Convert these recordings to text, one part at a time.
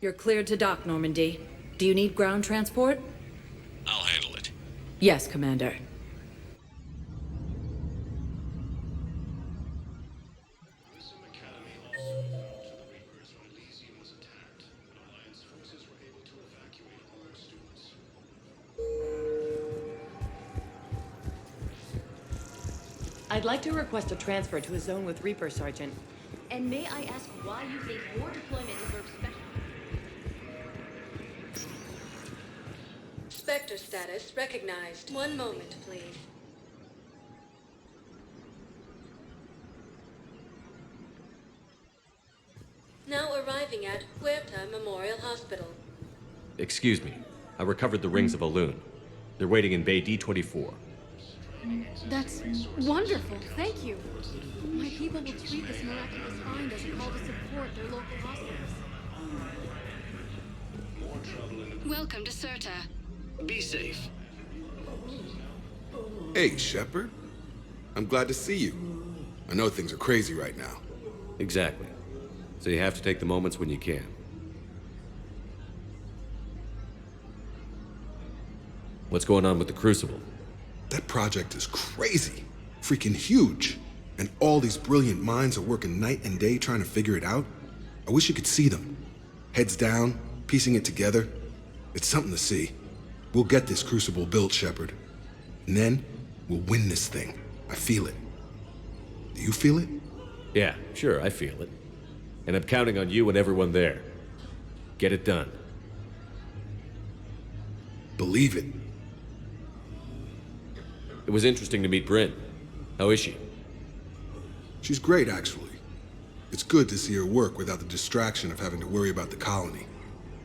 You're cleared to dock, Normandy. Do you need ground transport? I'll handle it. Yes, Commander. I'd like to request a transfer to a zone with Reaper, Sergeant. And may I ask why you think your deployment deserves special... Spectre status recognized. One moment, please. Now arriving at Huerta Memorial Hospital. Excuse me. I recovered the rings of Elune. They're waiting in Bay D-24. That's wonderful. Thank you. My people will treat this miraculous find as a call to support their local hospitals. Welcome to Certa. Be safe. Hey, Shepard. I'm glad to see you. I know things are crazy right now. Exactly. So you have to take the moments when you can. What's going on with the Crucible? That project is crazy. Freaking huge. And all these brilliant minds are working night and day trying to figure it out. I wish you could see them. Heads down, piecing it together. It's something to see. We'll get this Crucible built, Shepard. And then, we'll win this thing. I feel it. Do you feel it? Yeah, sure, I feel it. And I'm counting on you and everyone there. Get it done. Believe it. It was interesting to meet Bryn. How is she? She's great, actually. It's good to see her work without the distraction of having to worry about the colony.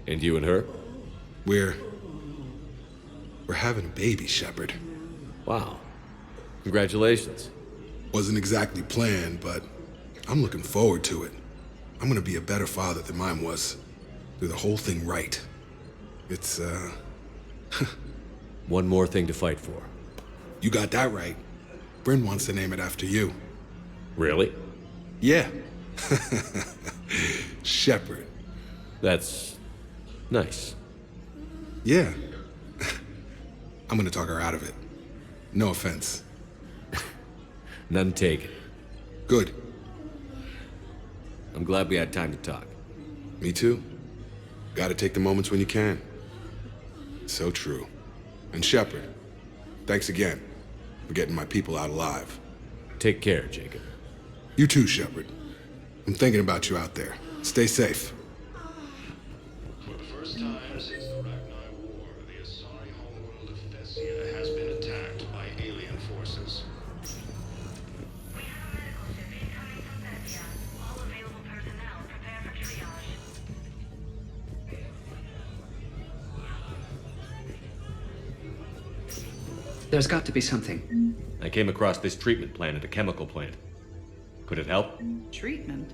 And you and her? We're having a baby, Shepard. Wow. Congratulations. Wasn't exactly planned, but I'm looking forward to it. I'm gonna be a better father than mine was. Do the whole thing right. It's, One more thing to fight for. You got that right. Bryn wants to name it after you. Really? Yeah. Shepard. That's nice. Yeah. I'm gonna talk her out of it. No offense. None taken. Good. I'm glad we had time to talk. Me too. Gotta take the moments when you can. So true. And Shepard, thanks again for getting my people out alive. Take care, Jacob. You too, Shepard. I'm thinking about you out there. Stay safe. For the first time since the Ragnar War, the Asari homeworld of Thessia has been attacked by alien forces. We have a medical ship incoming from Thessia. All available personnel prepare for triage. There's got to be something. I came across this treatment plant at a chemical plant. Could it help? Treatment?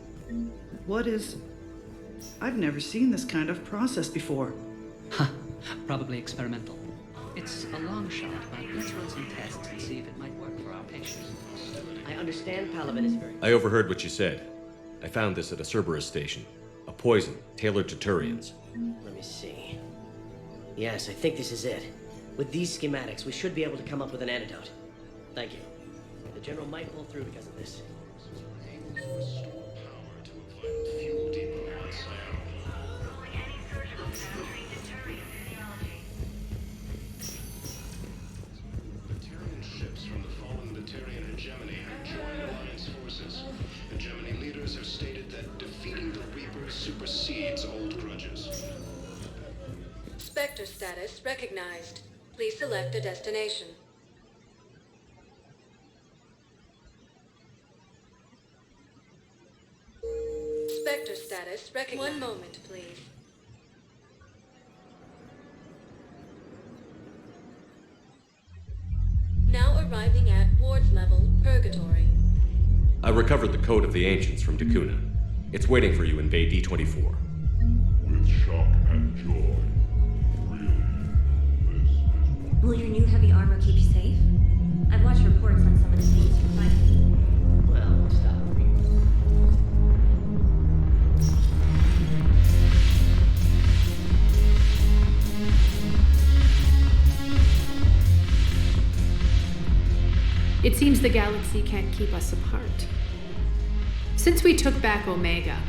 What is... I've never seen this kind of process before. Huh. Probably experimental. It's a long shot, but let's run some tests and see if it might work for our patient. I understand Palaven is very... I overheard what you said. I found this at a Cerberus station. A poison tailored to Turians. Let me see. Yes, I think this is it. With these schematics, we should be able to come up with an antidote. Thank you. The General might pull through because of this. Rolling any surgical staff trained in Turian physiology. Batarian ships from the fallen Batarian hegemony have joined Alliance forces. Hegemony leaders have stated that defeating the Reapers supersedes old grudges. Spectre status recognized. Please select a destination. Spectre status recognized. One moment, please. Now arriving at Ward's level, Purgatory. I recovered the code of the ancients from Dakuna. It's waiting for you in Bay D-24. With shock and joy. Really, this is one. Will your new heavy armor keep you safe? I've watched reports on some of the things you're fighting. Well, stop. seems the galaxy can't keep us apart. Since we took back Omega,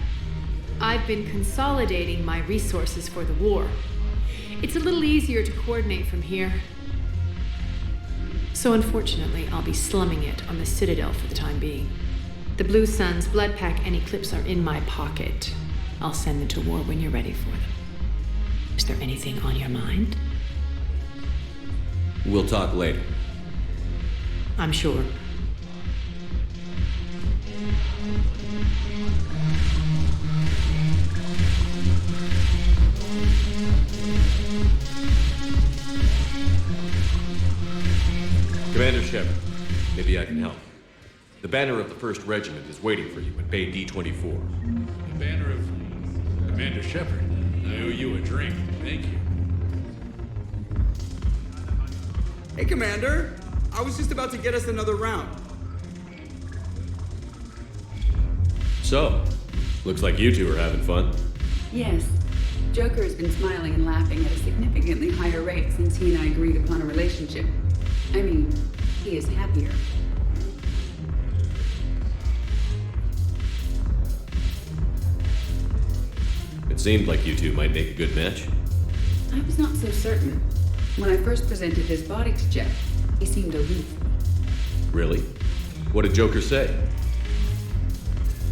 I've been consolidating my resources for the war. It's a little easier to coordinate from here. So unfortunately, I'll be slumming it on the Citadel for the time being. The Blue Suns, Blood Pack, and Eclipse are in my pocket. I'll send them to war when you're ready for them. Is there anything on your mind? We'll talk later. I'm sure. Commander Shepard, maybe I can help. The banner of the 1st Regiment is waiting for you at Bay D-24. The banner of Commander Shepard. I owe you a drink. Thank you. Hey, Commander. I was just about to get us another round. So, looks like you two are having fun. Yes. Joker has been smiling and laughing at a significantly higher rate since he and I agreed upon a relationship. I mean, he is happier. It seemed like you two might make a good match. I was not so certain. When I first presented his body to Jeff, he seemed aloof. Really? What did Joker say?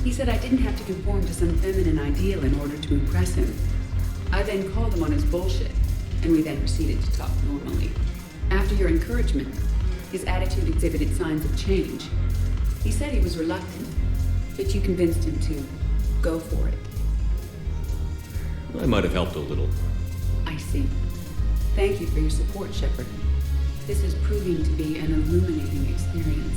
He said I didn't have to conform to some feminine ideal in order to impress him. I then called him on his bullshit, and we then proceeded to talk normally. After your encouragement, his attitude exhibited signs of change. He said he was reluctant, but you convinced him to go for it. I might have helped a little. I see. Thank you for your support, Shepard. This is proving to be an illuminating experience.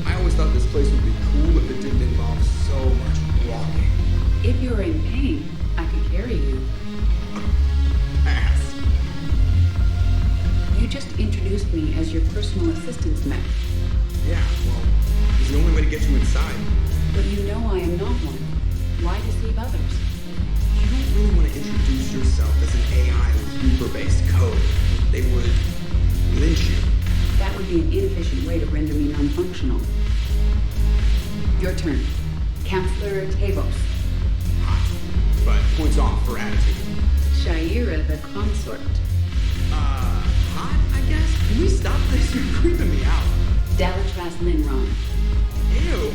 I always thought this place would be cool if it didn't involve so much walking. If you're in pain, I could carry you. Ass. You just introduced me as your personal assistance mech. Yeah, well, it's the only way to get you inside. But you know I am not one. Why deceive others? You don't really want to introduce yourself as an AI with Reaper-based code. They would lynch you. That would be an inefficient way to render me non-functional. Your turn. Councilor Tavos. Hot. But points off for attitude. Shaira the consort. Hot, I guess? Can we stop this? You're creeping me out. Dalatras Linron. Ew.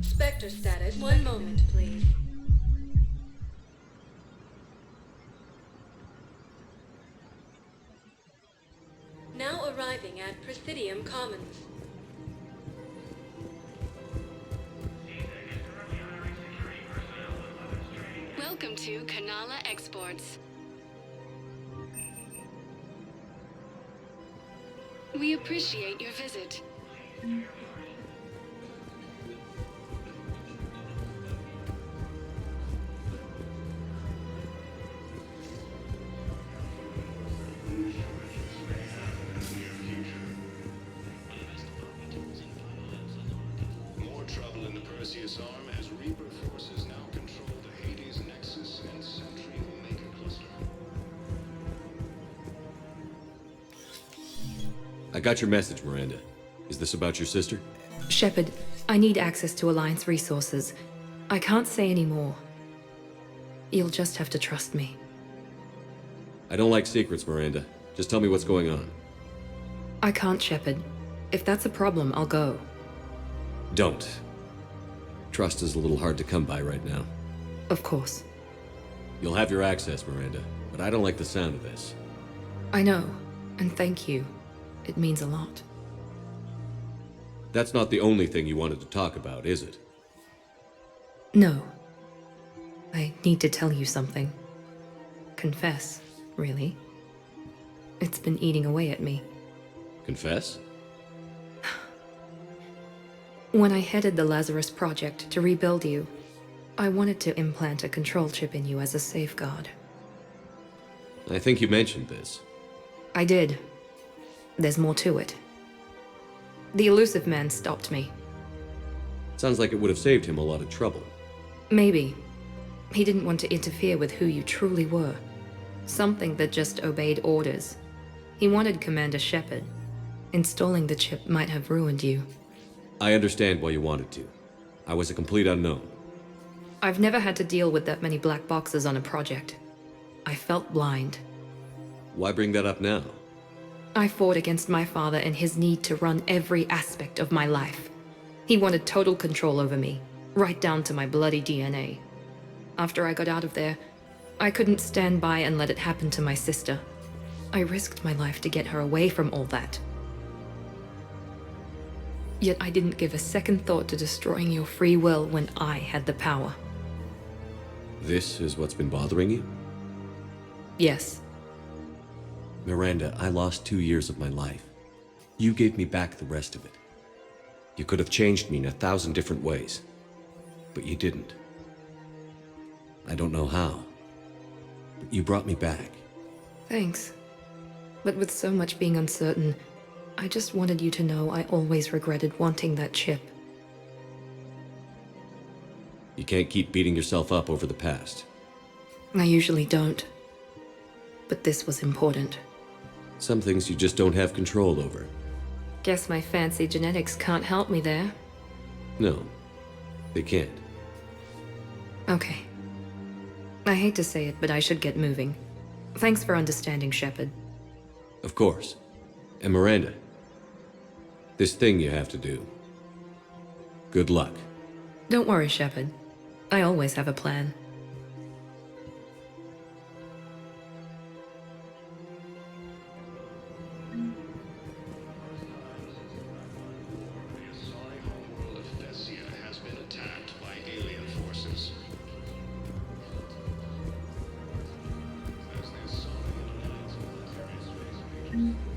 Spectre status. One moment, please. Now arriving at Presidium Commons. Welcome to Kanala Exports. We appreciate your visit. More trouble in the Perseus arm as Reaper forces now control the Hades Nexus and Sentry Omega cluster. I got your message, Miranda. Is this about your sister? Shepard, I need access to Alliance resources. I can't say any more. You'll just have to trust me. I don't like secrets, Miranda. Just tell me what's going on. I can't, Shepard. If that's a problem, I'll go. Don't. Trust is a little hard to come by right now. Of course. You'll have your access, Miranda, but I don't like the sound of this. I know, and thank you. It means a lot. That's not the only thing you wanted to talk about, is it? No. I need to tell you something. Confess. really. It's been eating away at me. Confess? When I headed the Lazarus Project to rebuild you, I wanted to implant a control chip in you as a safeguard. I think you mentioned this. I did. There's more to it. The elusive man stopped me. Sounds like it would have saved him a lot of trouble. Maybe. He didn't want to interfere with who you truly were. Something that just obeyed orders. He wanted Commander Shepard. Installing the chip might have ruined you. I understand why you wanted to. I was a complete unknown. I've never had to deal with that many black boxes on a project. I felt blind. Why bring that up now? I fought against my father and his need to run every aspect of my life. He wanted total control over me, right down to my bloody DNA. After I got out of there, I couldn't stand by and let it happen to my sister. I risked my life to get her away from all that. Yet I didn't give a second thought to destroying your free will when I had the power. This is what's been bothering you? Yes. Miranda, I lost 2 years of my life. You gave me back the rest of it. You could have changed me in 1,000 different ways, but you didn't. I don't know how, but you brought me back. Thanks. But with so much being uncertain, I just wanted you to know I always regretted wanting that chip. You can't keep beating yourself up over the past. I usually don't. But this was important. Some things you just don't have control over. Guess my fancy genetics can't help me there. No, they can't. Okay. I hate to say it, but I should get moving. Thanks for understanding, Shepard. Of course. And Miranda, this thing you have to do. Good luck. Don't worry, Shepard. I always have a plan.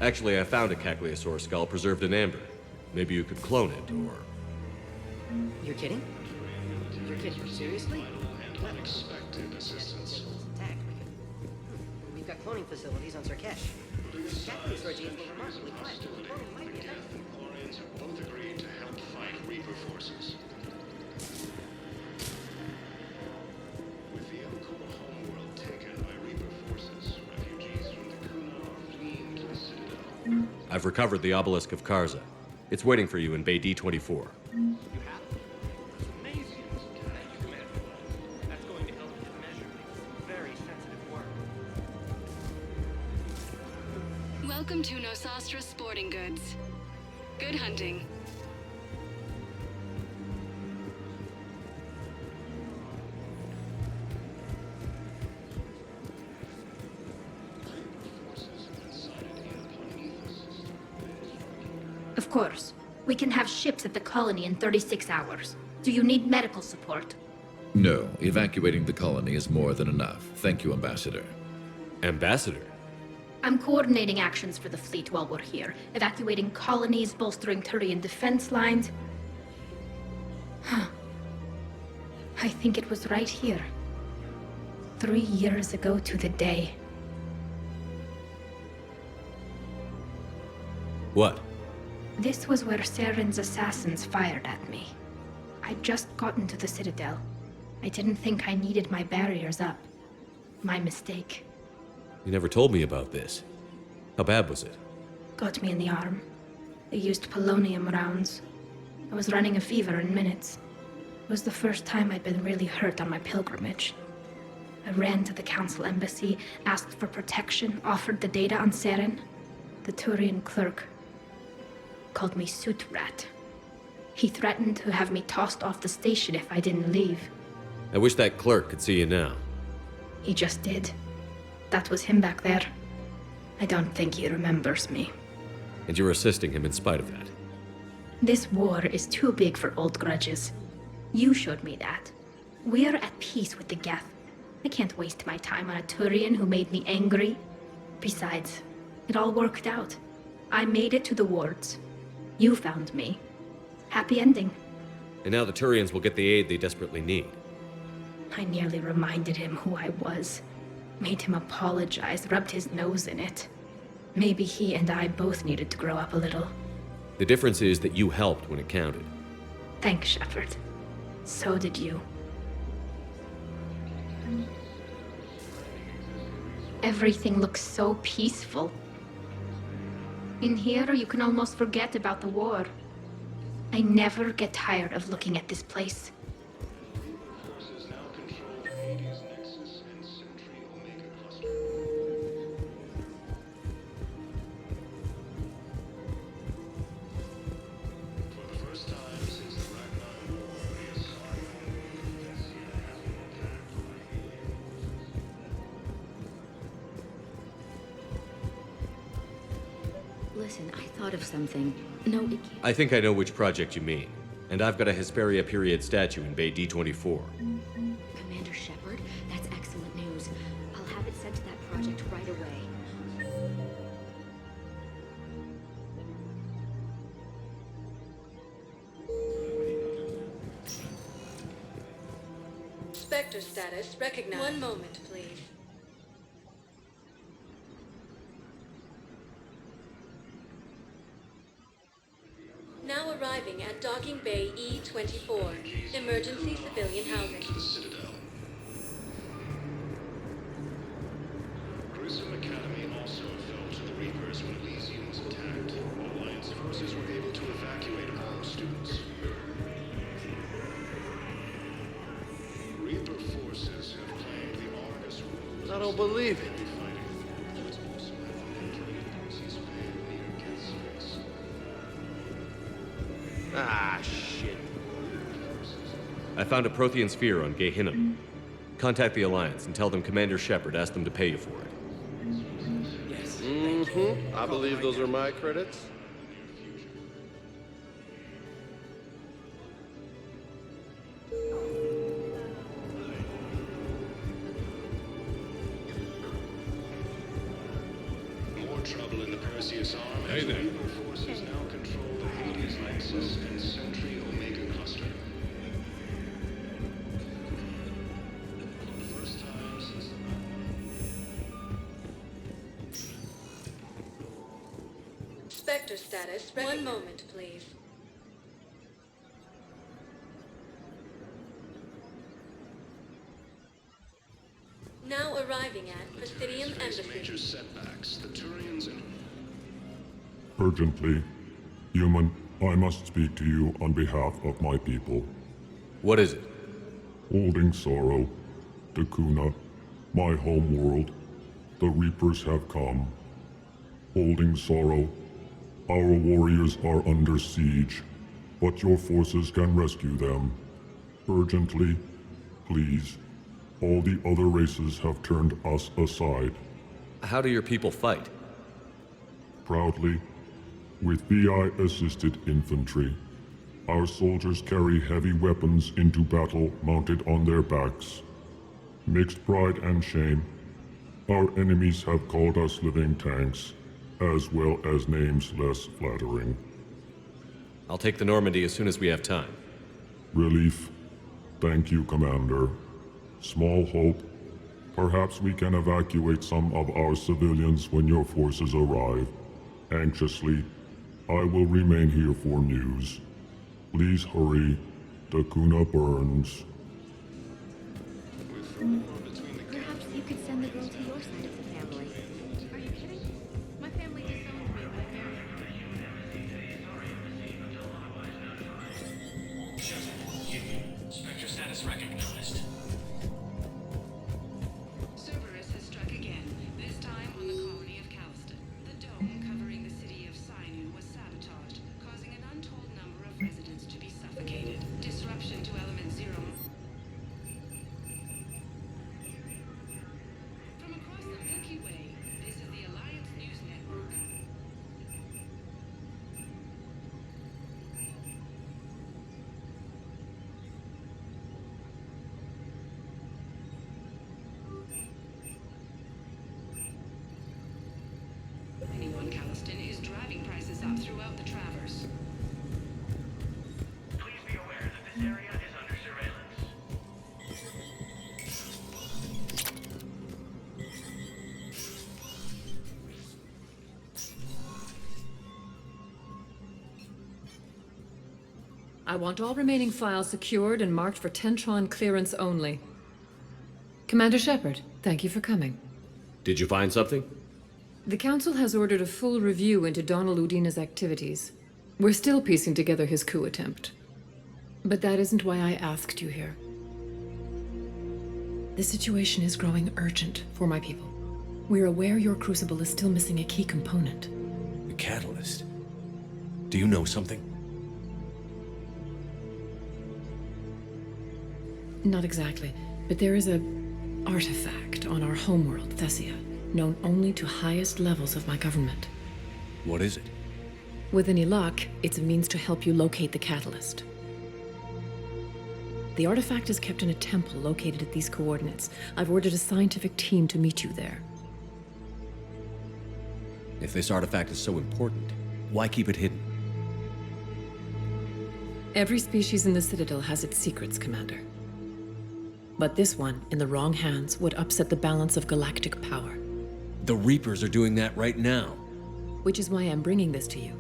Actually, I found a Cagliasaur skull preserved in amber. Maybe you could clone it, or... You're kidding? You're kidding? Seriously? Unexpected assistance. Attack. We've got cloning facilities on Sarkesh. Captain Sorgi has been remarkably quiet. Cloning might be effective. Quarians have both agreed to help fight Reaper forces. With the Elcor homeworld taken by Reaper forces, refugees from the Kuna are fleeing to the Citadel. I've recovered the obelisk of Karza. It's waiting for you in Bay D-24. Welcome to Nosastra Sporting Goods. Good hunting. Of course. We can have ships at the colony in 36 hours. Do you need medical support? No, evacuating the colony is more than enough. Thank you, Ambassador. Ambassador? I'm coordinating actions for the fleet while we're here. Evacuating colonies, bolstering Turian defense lines. I think it was right here. 3 years ago to the day. What? This was where Saren's assassins fired at me. I'd just gotten to the Citadel. I didn't think I needed my barriers up. My mistake. You never told me about this. How bad was it? Got me in the arm. They used polonium rounds. I was running a fever in minutes. It was the first time I'd been really hurt on my pilgrimage. I ran to the council embassy, asked for protection, offered the data on Saren. The Turian clerk called me Soot Rat. He threatened to have me tossed off the station if I didn't leave. I wish that clerk could see you now. He just did. That was him back there. I don't think he remembers me. And you're assisting him in spite of that. This war is too big for old grudges. You showed me that. We're at peace with the Geth. I can't waste my time on a Turian who made me angry. Besides, it all worked out. I made it to the wards. You found me. Happy ending. And now the Turians will get the aid they desperately need. I nearly reminded him who I was. Made him apologize, rubbed his nose in it. Maybe he and I both needed to grow up a little. The difference is that you helped when it counted. Thanks, Shepard. So did you. Everything looks so peaceful. In here, you can almost forget about the war. I never get tired of looking at this place. Forces now control the Hades Nexus and Sentry Omega Cluster. For the first time since the Ragnar War, the asari Listen, I thought of something. No, it can't. I think I know which project you mean. And I've got a Hesperia period statue in Bay D24. Commander Shepard, that's excellent news. I'll have it sent to that project right away. Spectre status recognized. One moment, please. Now arriving at Docking Bay E24, emergency civilian housing. to the Citadel. Grissom Academy also fell to the Reapers when Elysium was attacked. Alliance forces were able to evacuate all students. Reaper forces have claimed the Argus Road. I don't believe it. Ah, shit. I found a Prothean sphere on Gehinnom. Contact the Alliance and tell them Commander Shepard asked them to pay you for it. Yes. I believe those are my credits. More trouble in the Perseus arm. Hey there. Reaper forces now control the Hades Nexus and Sentry Omega Cluster. For the first time since Spectre status. One moment, please. Now arriving at Presidium face Embassy. major setbacks. The Turians and Urgently, human, I must speak to you on behalf of my people. What is it? Holding sorrow, Dakuna, my home world, the Reapers have come. Holding sorrow, our warriors are under siege, but your forces can rescue them. Urgently, please. All the other races have turned us aside. How do your people fight? Proudly, with VI-assisted infantry. Our soldiers carry heavy weapons into battle mounted on their backs. Mixed pride and shame, our enemies have called us living tanks, as well as names less flattering. I'll take the Normandy as soon as we have time. Relief. Thank you, Commander. Small hope. Perhaps we can evacuate some of our civilians when your forces arrive. Anxiously, I will remain here for news. Please hurry. Dakuna burns. Perhaps you could send the girl to your side of the family. Are you kidding? My family disowned me when I married. Spectre status recognized. Cerberus has struck again, this time on the colony of Caliston. The dome covering the city of Sinu was sabotaged, causing an untold number of residents to be suffocated. Disruption to Element Zero. From across the Milky Way, this is the Alliance News Network. I want all remaining files secured and marked for Tentron clearance only. Commander Shepard, thank you for coming. Did you find something? The Council has ordered a full review into Donald Udina's activities. We're still piecing together his coup attempt. But that isn't why I asked you here. The situation is growing urgent for my people. We're aware your crucible is still missing a key component. The catalyst. Do you know something? Not exactly, but there is a artifact on our homeworld, Thessia, known only to highest levels of my government. What is it? With any luck, it's a means to help you locate the catalyst. The artifact is kept in a temple located at these coordinates. I've ordered a scientific team to meet you there. If this artifact is so important, why keep it hidden? Every species in the Citadel has its secrets, Commander. But this one, in the wrong hands, would upset the balance of galactic power. The Reapers are doing that right now. Which is why I'm bringing this to you.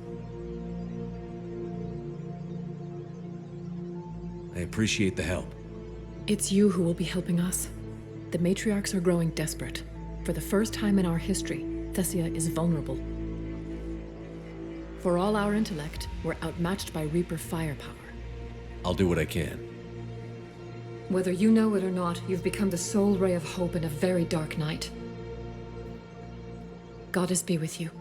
I appreciate the help. It's you who will be helping us. The matriarchs are growing desperate. For the first time in our history, Thessia is vulnerable. For all our intellect, we're outmatched by Reaper firepower. I'll do what I can. Whether you know it or not, you've become the sole ray of hope in a very dark night. Goddess be with you.